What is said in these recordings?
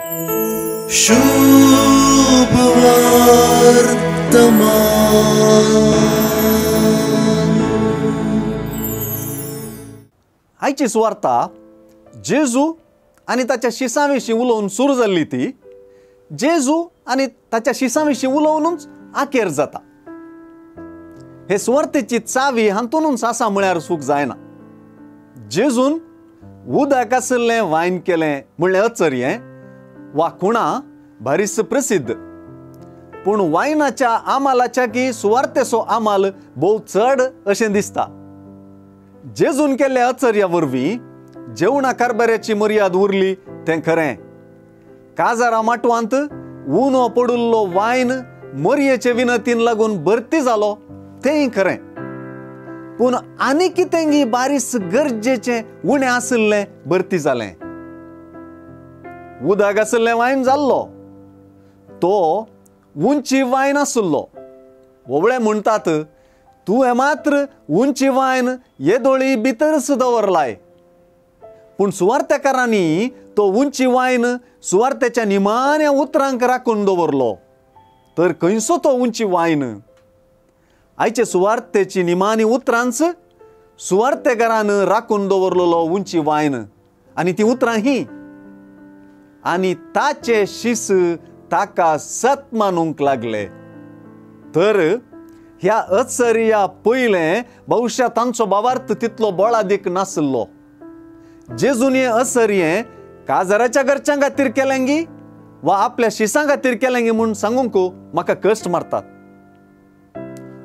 शुभ वर्तमान। आयची सुवार्ता जेजू आणि ताच्या शिसांविशीं उलोवन सुरू जाल्ली ती जेजू आणि ताच्या शिसांविशीं उलोवनूच आखेर जाता। हे सुवार्तेची चावी हातूनच आसा म्हळ्यार चूक जायना। जेजून उदक आसल्लें वायन केलें म्हणलें अचर्यें वा खुणा भारीच प्रसिद्ध, पूण वायनाच्या आमालाच्या की सुवार्तेचो आमाल भोव चड अशें दिसता। जेजून केल्ल्या अचर्या वरवीं जेवणा कारबाऱ्याची मर्याद उरली तें खरें। काजारा माटवांत उनो पडुल्लो वायन मरयेचे विनतीन लागून भरती जालो तेंय खरें, पूण आनी कितेंगी बारीस गरजेचें उणें आसल्लें भरती जालें। उदक आसल्लें वायन जाल्लो तो उंची वायन आसलो। वोवळे म्हणटात तुवें मात्र उंची वायन येदोळी भितरच दवरलाय, पूण सुवार्थेकारांनी तो उंची वायन सुवार्थेच्या निमाण्या उतरांक राखून दवरलो। तर खंयचो तो उंची वायन? आयचे सुवार्थेची निमाणी उतरांच सुवार्थेकारान राखून दवरलेलो उंची वायन, आनी ती उतरां ही। आनी ताचे शिस ताका सत मानूंक लागले। तर ह्या अचर्या पयलें भविष्यात तांचो भावार्थ तितलो बळादीक नासलो। जेजून हें अचर्यें काजाराच्या घरच्यां खातीर केलेंगी वा आपल्या शिसां खातीर केलेंगी म्हूण सांगूंक म्हाका कश्ट मारतात।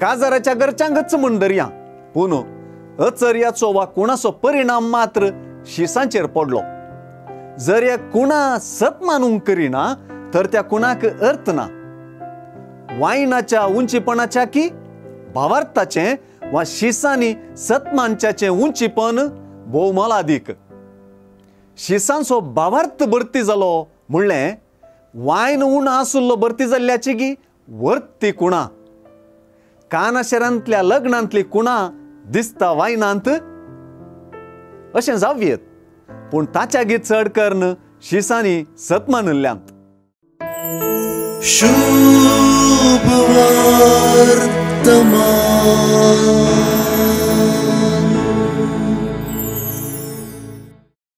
काजाराच्या घरच्यांकच म्हूण धरया, पूण अचर्याचो वा कुणाचो परिणाम मात्र शिसांचेर पडलो। जर हे कुणा सत मानूंक करिना तर त्या कुणाक अर्थ ना। वायनाच्या उंचीपणाच्या की भावार्थाचें वा शिसांनी सतमानच्याचें उंचीपण भोव मोलादीक। शिसांचो भावार्थ भरती जालो म्हणलें वायन उणो आसुल्लो भरती जाल्ल्याची की वर्ती कुणा। कानाशेरांतल्या लग्नांतली कुणा दिसता वायनांत अशें जावयेत, पूण ताच्यागी चड कर्ण शिसांनी सतमानल्ल्यांत। शुभ वर्तमान।